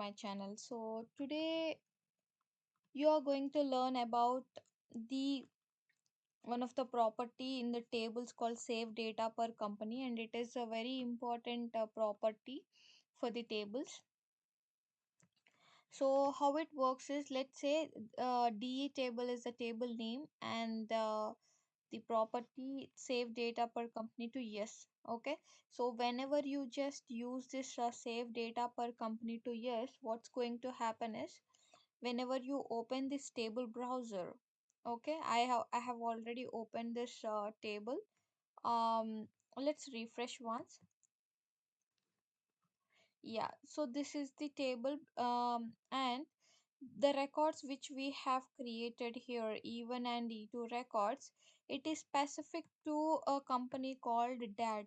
my channel. So today you are going to learn about the one of the property in the tables called save data per company, and it is a very important property for the tables. So how it works is, let's say DE table is the table name, and the property save data per company to yes. Okay, so whenever you just use this save data per company to yes, what's going to happen is, whenever you open this table browser, okay, I have already opened this table. Let's refresh once. Yeah, so this is the table, and the records which we have created here, E1 and E2 records, it is specific to a company called dat,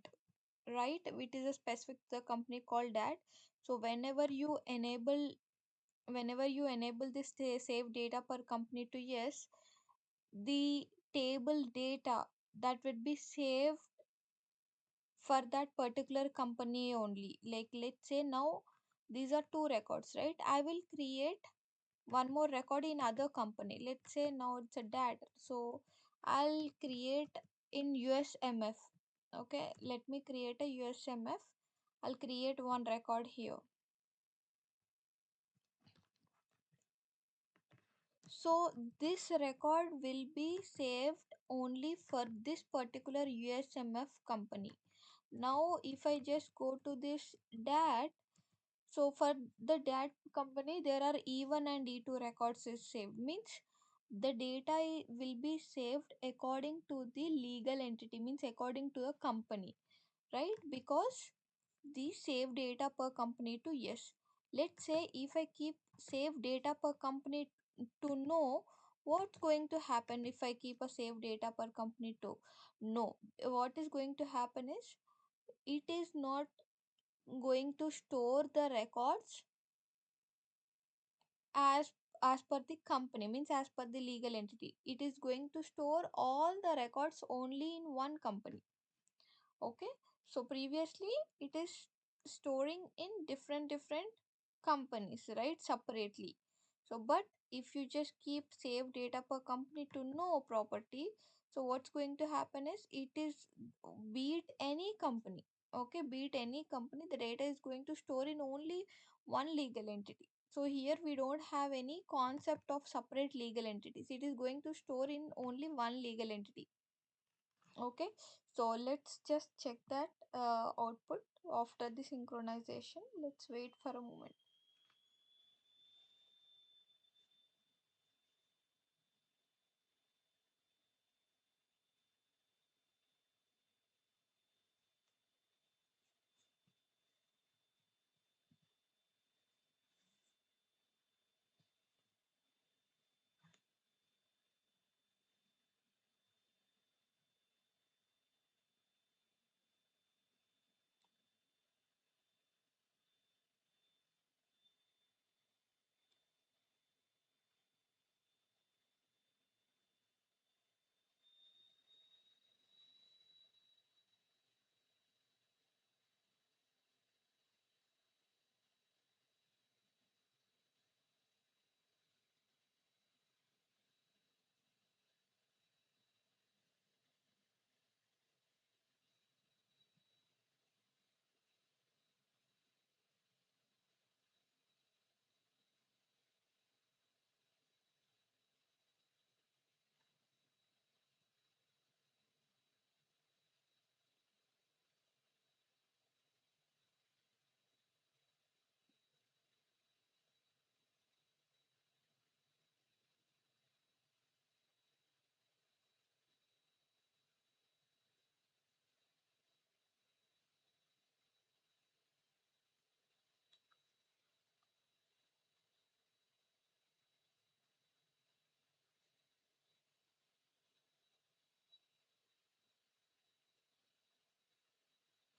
right? It is a specific to the company called dat. So whenever you enable this save data per company to yes, the table data that would be saved for that particular company only. Like, let's say now these are two records, right? I will create one more record in other company. Let's say now it's a dat, so I'll create in USMF. Okay, let me create a USMF. I'll create one record here. So this record will be saved only for this particular USMF company. Now if I just go to this dat, so for the dat company there are E1 and E2 records is saved, means the data will be saved according to the legal entity, means according to the company, right? Because the save data per company to yes. Let's say if I keep save data per company to no, what's going to happen if I keep a save data per company to no? What is going to happen is, it is not going to store the records as per the company, means as per the legal entity. It is going to store all the records only in one company. Okay, so previously it is storing in different companies, right, separately. So but if you just keep save data per company to no property, so what's going to happen is, it is beat any company. Okay, beat any company, the data is going to store in only one legal entity. So here we don't have any concept of separate legal entities, it is going to store in only one legal entity. Okay, so let's just check that output after the synchronization. Let's wait for a moment.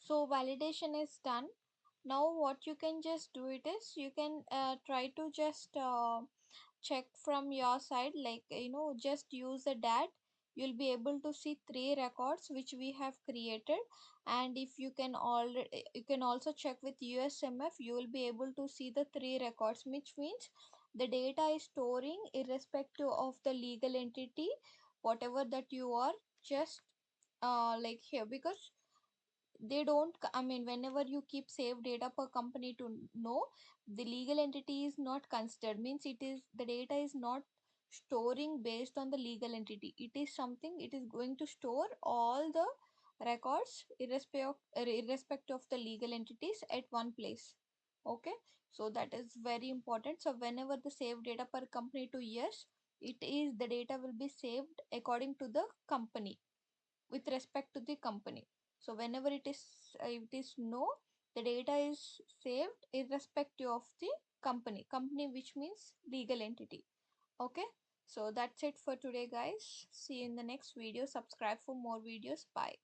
So validation is done. Now what you can just do it is, you can try to just check from your side, like, just use the dat. you'll be able to see three records which we have created. And if you can already, you can also check with USMF, you will be able to see the three records, which means the data is storing irrespective of the legal entity, whatever that you are just like here. Because they don't I mean, whenever you keep save data per company to know, the legal entity is not considered, means it is, the data is not storing based on the legal entity. It is something, it is going to store all the records irrespective of the legal entities at one place. Okay, so that is very important. So whenever the save data per company to yes, it is the data will be saved according to the company, with respect to the company. So whenever it is no, the data is saved irrespective of the company, which means legal entity. Okay, so that's it for today, guys. See you in the next video. Subscribe for more videos. Bye.